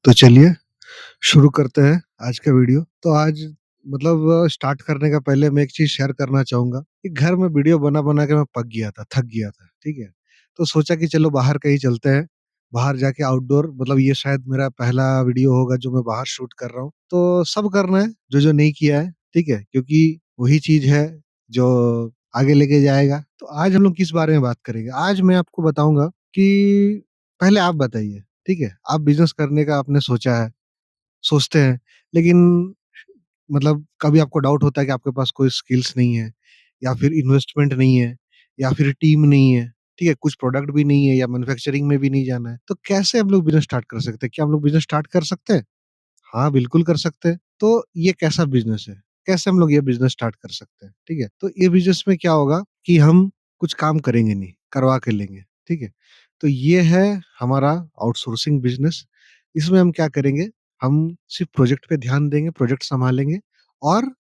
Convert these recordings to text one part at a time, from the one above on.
तो चलिए शुरू करते हैं आज का वीडियो। तो आज स्टार्ट करने का पहले मैं एक चीज़ शेयर करना चाहूँगा कि घर में वीडियो बना-बना के मैं पक गया था, थक गया था, ठीक है? तो सोचा कि चलो बाहर कहीं चलते हैं, बाहर जाके आउटडोर ये शायद मेरा पहला वीडियो होगा जो मैं बाहर शूट कर रहा हूँ। तो सब करना है जो-जो नहीं किया है, ठीक है? क्योंकि वही चीज़ है जो आगे लेके जाएगा। तो आज हम लोग किस बारे में बात करेंगे? आज मैं आपको बताऊँगा कि पहले आप बताइए, ठीक है? आप बिज़नेस करने का आपने सोचा है, सोचते हैं, लेकिन कभी आपको डाउट होता है कि आपके पास कोई स्किल्स नहीं है या फिर इन्वेस्टमेंट नहीं है या फिर टीम नहीं है, ठीक है? कुछ प्रोडक्ट भी नहीं है या मैन्युफैक्चरिंग में भी नहीं जाना है, तो कैसे हम लोग बिज़नेस स्टार्ट कर सकते हैं? क्या हम लोग बिज़नेस स्टार्ट कर सकते हैं? हाँ, बिल्कुल कर सकते हैं। तो ये कैसा बिज़नेस है? कैसे हम लोग ये बिज़नेस स्टार्ट कर सकते हैं? ठीक है? तो ये बिज़नेस में क्या होगा कि हम कुछ काम करेंगे नहीं, करवा के लेंगे, ठीक है? तो ये है हमारा आउटसोर्सिंग बिज़नेस। इसमें हम क्या करेंगे, हम सिर्फ़ प्रोजेक्ट पे ध्यान देंगे, प्रोजेक्ट सँभालेंगे और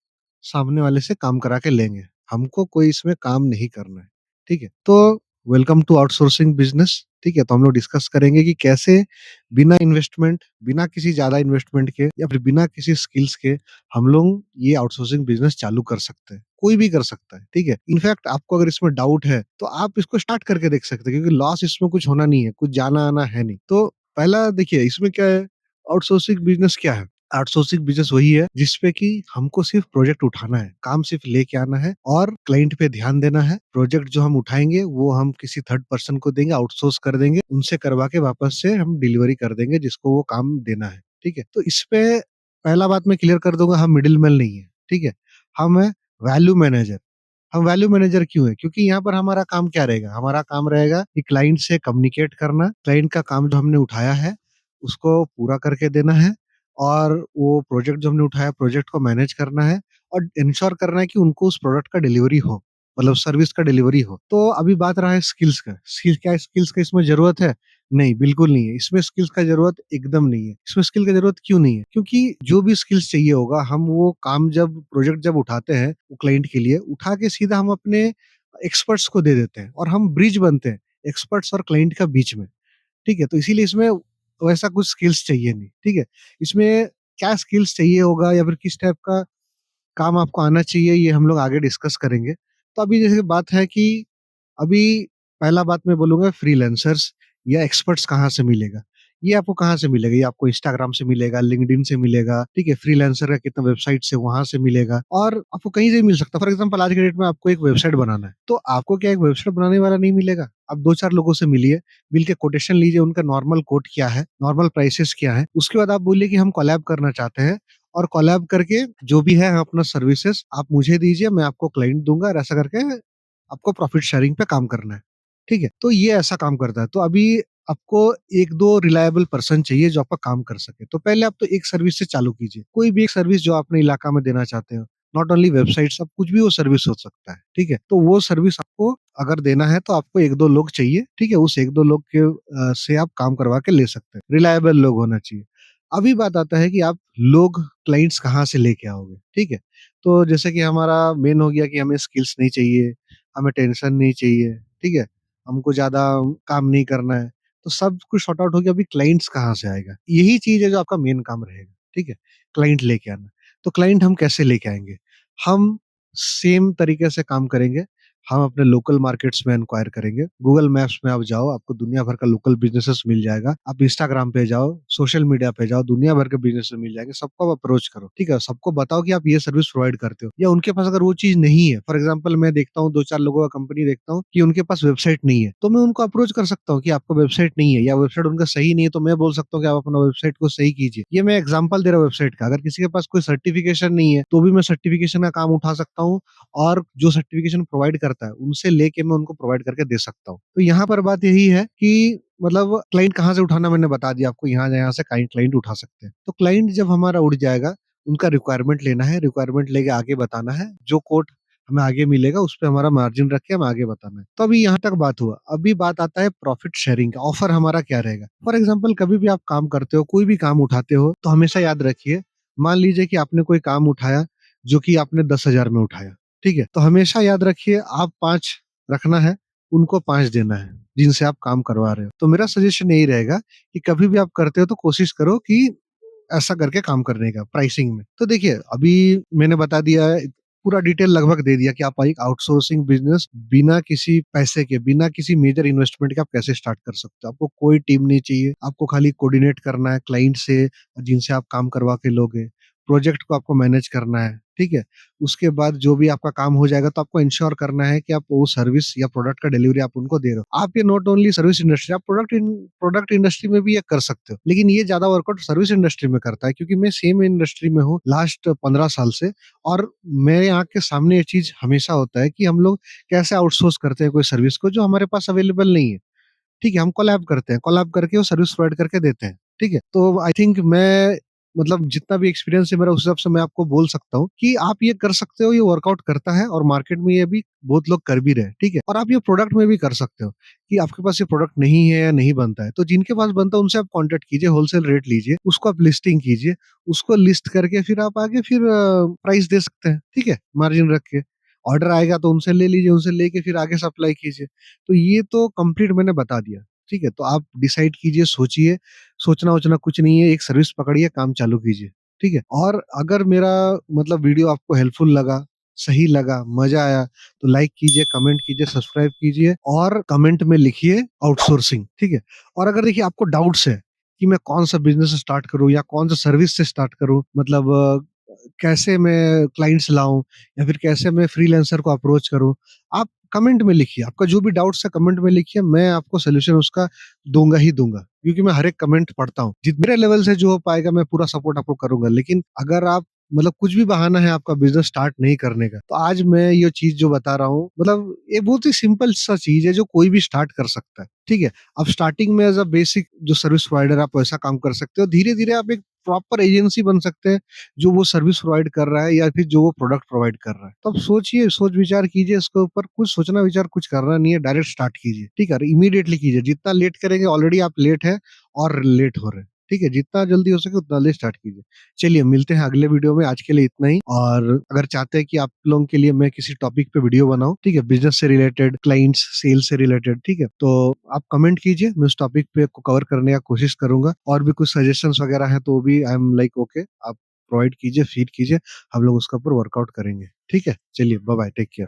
सामने वाले से काम करा के लेंगे। हमको कोई इसमें काम नहीं करना है, ठीक है? तो वेलकम टू आउटसोर्सिंग बिज़नेस, ठीक है? तो हम लोग डिस्कस करेंगे कि कैसे बिना इन्वेस्टमेंट, बिना किसी ज़्यादा इन्वेस्टमेंट के या फिर बिना किसी स्किल्स के हम लोग ये आउटसोर्सिंग बिज़नेस चालू कर सकते हैं। कोई भी कर सकता है, ठीक है? इनफैक्ट आपको अगर इसमें डाउट है, तो आप इसको स्टार्ट करके देख सकते हैं क्योंकि लॉस इसमें कुछ होना नहीं है, कुछ जाना-आना है नहीं। तो पहला देखिए इसमें क्या है, आउटसोर्सिंग बिज़नेस क्या है? आउटसोर्सिंग बिज़नेस वही है जिसपे कि हमको सिर्फ़ प्रोजेक्ट उठाना है, काम सिर्फ़ लेके आना है और क्लाइंट पे ध्यान देना है। प्रोजेक्ट जो हम उठाएँगे वो हम किसी थर्ड पर्सन को देंगे, आउटसोर्स कर देंगे, उनसे करवा के वापस से हम डिलीवरी कर देंगे जिसको वो काम देना है, ठीक है? तो इसपे पहला बात मैं क्लियर कर दूँगा, हम मिडलमैन नहीं है, ठीक है? हम है वैल्यू मैनेजर। हम वैल्यू मैनेजर क्यों है? क्योंकि यहाँ पर हमारा काम क्या रहेगा? हमारा काम रहेगा कि क्लाइंट से कम्युनिकेट करना, क्लाइंट का काम जो हमने उठाया है, उसको पूरा करके देना है और वो प्रोजेक्ट जो हमने उठाया, प्रोजेक्ट को मैनेज करना है और इंश्योर करना है कि उनको उस प्रोडक्ट का डिलीवरी हो, सर्विस का डिलीवरी हो। तो अभी बात रहा है स्किल्स का। स्किल्स की इसमें ज़रूरत है? नहीं, बिल्कुल नहीं है। इसमें स्किल्स का ज़रूरत एकदम नहीं है। इसमें स्किल की ज़रूरत क्यों नहीं है? क्योंकि जो भी स्किल्स चाहिए होगा, हम वो काम जब प्रोजेक्ट जब उठाते हैं, वो क्लाइंट के लिए, उठा के सीधा हम अपने एक्सपर्ट्स को दे देते हैं और हम ब्रिज बनते हैं, एक्सपर्ट्स और क्लाइंट का बीच में, ठीक है? तो इसीलिए इसमें वैसा कुछ स्किल्स चाहिए नहीं, ठीक है? इसमें क्या स्किल्स चाहिए होगा या फिर किस टाइप का काम आपको आना चाहिए, ये हम लोग आगे डिस्कस करेंगे। तो अभी जैसे बात है कि अभी पहला बात मैं बोलूँगा फ्रीलांसर्स या एक्सपर्ट्स कहाँ से मिलेगा? ये आपको कहाँ से मिलेगा? ये आपको इंस्टाग्राम से मिलेगा, लिंक्डइन से मिलेगा, ठीक है? फ्रीलांसर का कितना वेबसाइट से वहाँ से मिलेगा और आपको कहीं से भी मिल सकता है। फॉर एग्ज़ाम्पल आज के डेट में आपको एक वेबसाइट बनाना है, तो आपको क्या एक वेबसाइट बनाने वाला नहीं मिलेगा? आप 2-4 लोगों से मिलिए, मिल के कोटेशन लीजिए, उनका नॉर्मल कोट क्या है, नॉर्मल प्राइसेज़ क्या है, उसके बाद आप बोलिए कि हम कोलैब करना चाहते हैं और कोलैब करके जो भी है अपना सर्विसेज़ आप मुझे दीजिए, मैं आपको क्लाइंट दूँगा और ऐसा करके आपको प्रॉफिट शेयरिंग पे काम करना है, ठीक है? तो ये ऐसा काम करता है। तो अभी आपको 1-2 रिलायबल पर्सन चाहिए जो आपका काम कर सके। तो पहले आप तो एक सर्विस से चालू कीजिए। कोई भी एक सर्विस जो अपने इलाका में देना चाहते हो, नॉट ओनली वेबसाइट्स अब कुछ भी वो सर्विस हो सकता है, ठीक है? तो वो सर्विस आपको अगर देना है तो आपको 1-2 लोग चाहिए, ठीक है? उस 1-2 लोग के से आप काम करवा के ले सकते हैं। रिलायबल लोग होना चाहिए। अभी बात आता है कि आप लोग क्लाइंट्स कहाँ से लेके आओगे, ठीक है? तो जैसे कि हमारा मेन हो गया कि हमें स्किल्स नहीं चाहिए, हमें टेंशन नहीं चाहिए, ठीक है? हमको ज़्यादा काम नहीं करना है, तो सब कुछ सॉर्ट आउट हो गया, अभी क्लाइंट्स कहाँ से आएगा? यही चीज़ है जो आपका मेन काम रहेगा, ठीक है? क्लाइंट लेके आना। तो क्लाइंट हम कैसे लेके आएँगे? हम सेम तरीके से काम करेंगे, हम अपने लोकल मार्केट्स में इंक्वायर करेंगे। गूगल मैप्स में आप जाओ, आपको दुनिया भर का लोकल बिज़नेसेस मिल जाएगा। आप इंस्टाग्राम पे जाओ, सोशल मीडिया पे जाओ, दुनिया भर के बिज़नेसेस मिल जाएँगे, सबको आप अप्रोच करो, ठीक है? सबको बताओ कि आप ये सर्विस प्रोवाइड करते हो या उनके पास अगर वो चीज़ नहीं है, फॉर एग्ज़ाम्पल मैं देखता हूँ 2-4 लोगों का कंपनी देखता हूँ कि उनके पास वेबसाइट नहीं है, तो मैं उनको अप्रोच कर सकता हूँ कि आपका वेबसाइट नहीं है या वेबसाइट उनका सही नहीं है, तो मैं बोल सकता हूँ कि आप अपना वेबसाइट को सही कीजिए। ये मैं एग्ज़ाम्पल दे रहा हूँ वेबसाइट का, अगर किसी के पास कोई सर्टिफ़िकेशन नहीं है, तो भी मैं सर्टिफ़िकेशन का काम उठा सकता हूँ और जो सर्टिफ़िकेशन प्रोवाइड करता है, उनसे लेके मैं उनको प्रोवाइड करके दे सकता हूँ। तो यहाँ पर बात यही है कि क्लाइंट कहाँ से उठाना मैंने बता दिया आपको, यहाँ से क्लाइंट उठा सकते हैं। तो क्लाइंट जब हमारा उठ जाएगा, उनका रिक्वायरमेंट लेना है, रिक्वायरमेंट लेके आगे बताना है, जो कोट हमें आगे मिलेगा उस पे हमारा मार्जिन रख के हमें आगे बताना है। तो अभी यहाँ तक बात हुआ। अभी बात आता है प्रॉफिट शेयरिंग का, ऑफर हमारा क्या रहेगा? फॉर एग्ज़ाम्पल कभी भी आप काम करते हो, कोई भी काम उठाते हो, तो हमेशा याद रखिए, मान लीजिए कि आपने कोई काम उठाया, जो कि आपने 10,000 में उठाया। ठीक है? तो हमेशा याद रखिए आप 5 रखना है, उनको 5 देना है, जिनसे आप काम करवा रहे हो। तो मेरा सजेशन यही रहेगा कि कभी भी आप करते हो तो कोशिश करो कि ऐसा करके काम करने का प्राइसिंग में। तो देखिए, अभी मैंने बता दिया है, पूरा डिटेल लगभग दे दिया कि आप एक आउटसोर्सिंग बिज़नेस बिना किसी पैसे के, बिना किसी मेजर इन्वेस्टमेंट के आप कैसे स्टार्ट कर सकते हो। आपको कोई टीम नहीं चाहिए, आपको खाली कोऑर्डिनेट करना है क्लाइंट से, जिनसे आप काम करवा के लोगे। प्रोजेक्ट को आपको मैनेज करना है, ठीक है? उसके बाद जो भी आपका काम हो जाएगा तो आपको इंश्योर करना है कि आप वो सर्विस या प्रोडक्ट का डिलीवरी आप उनको दे रहे हो। आप ये नॉट ओनली सर्विस इंडस्ट्री, आप प्रोडक्ट इंडस्ट्री में भी ये कर सकते हो। लेकिन ये ज़्यादा वर्कआउट सर्विस इंडस्ट्री में करता है, क्योंकि मैं सेम इंडस्ट्री में हूँ लास्ट 15 साल से, और मेरे आँख के सामने ये चीज़ हमेशा होता है कि हम लोग कैसे आउटसोर्स करते हैं कोई सर्विस को जो हमारे पास अवेलेबल नहीं है। ठीक है, हम कोलैब करते हैं, कोलैब करके वो सर्विस प्रोवाइड करके देते हैं, ठीक है? तो आई थिंक मैं, मतलब जितना भी एक्सपीरियंस है मेरा, उस हिसाब से मैं आपको बोल सकता हूँ कि आप ये कर सकते हो, ये वर्कआउट करता है और मार्केट में ये भी बहुत लोग कर भी रहे हैं, ठीक है? और आप ये प्रोडक्ट में भी कर सकते हो कि आपके पास ये प्रोडक्ट नहीं है या नहीं बनता है, तो जिनके पास बनता है उनसे आप कॉन्टैक्ट कीजिए, होलसेल रेट लीजिए, उसको आप लिस्टिंग कीजिए, उसको लिस्ट करके फिर आप आगे फिर प्राइस दे सकते हैं, ठीक है? मार्जिन रख के। ऑर्डर आएगा तो उनसे ले लीजिए, उनसे लेके फिर आगे सप्लाई कीजिए। तो ये तो कंप्लीट मैंने बता दिया, ठीक है? तो आप डिसाइड कीजिए, सोचिए, सोचना-वोचना कुछ नहीं है, एक सर्विस पकड़िए, काम चालू कीजिए, ठीक है? और अगर मेरा मतलब वीडियो आपको हेल्पफुल लगा, सही लगा, मज़ा आया, तो लाइक कीजिए, कमेंट कीजिए, सब्सक्राइब कीजिए और कमेंट में लिखिए आउटसोर्सिंग, ठीक है? और अगर देखिए आपको डाउट्स है कि मैं कौन-सा बिज़नेस स्टार्ट करूँ या कौन-सा सर्विस से स्टार्ट करूँ, मतलब कैसे मैं क्लाइंट्स लाऊँ या फिर कैसे मैं फ्रीलांसर को अप्रोच करूँ, आप कमेंट में लिखिए। आपका जो भी डाउट्स है कमेंट में लिखिए, मैं आपको सॉल्यूशन उसका दूँगा ही दूँगा, क्योंकि मैं हर एक कमेंट पढ़ता हूँ। मेरे लेवल से जो हो पाएगा मैं पूरा सपोर्ट आपको करूँगा। लेकिन अगर आप, मतलब कुछ भी बहाना है आपका बिज़नेस स्टार्ट नहीं करने का, तो आज मैं ये चीज़ जो बता रहा हूँ, मतलब ये बहुत ही सिंपल सा चीज़ है जो कोई भी स्टार्ट कर सकता है, ठीक है? आप स्टार्टिंग में एज़ अ बेसिक जो सर्विस प्रोवाइडर आप वैसा काम कर सकते हो। धीरे-धीरे आप एक प्रॉपर एजेंसी बन सकते हैं, जो वो सर्विस प्रोवाइड कर रहा है या फिर जो वो प्रोडक्ट प्रोवाइड कर रहा है। तो आप सोचिए, सोच विचार कीजिए इसके ऊपर, कुछ सोचना विचार कुछ करना नहीं है, डायरेक्ट स्टार्ट कीजिए, ठीक है? इमीडिएटली कीजिए, जितना लेट करेंगे, ऑलरेडी आप लेट हैं और लेट हो रहे हैं, ठीक है? जितना जल्दी हो सके उतना जल्दी स्टार्ट कीजिए। चलिए, मिलते हैं अगले वीडियो में, आज के लिए इतना ही। और अगर चाहते हैं कि आप लोगों के लिए मैं किसी टॉपिक पे वीडियो बनाऊँ, ठीक है? बिज़नेस से रिलेटेड, क्लाइंट्स, सेल्स से रिलेटेड, ठीक है? तो आप कमेंट कीजिए, मैं उस टॉपिक पे को कवर करने का कोशिश करूँगा। और भी कुछ सजेशंस वगैरह हैं तो भी आई एम लाइक ओके, आप प्रोवाइड कीजिए, फीड कीजिए, हम लोग उसके ऊपर वर्कआउट करेंगे। ठीक है? चलिए, बाय-बाय, टेक केयर।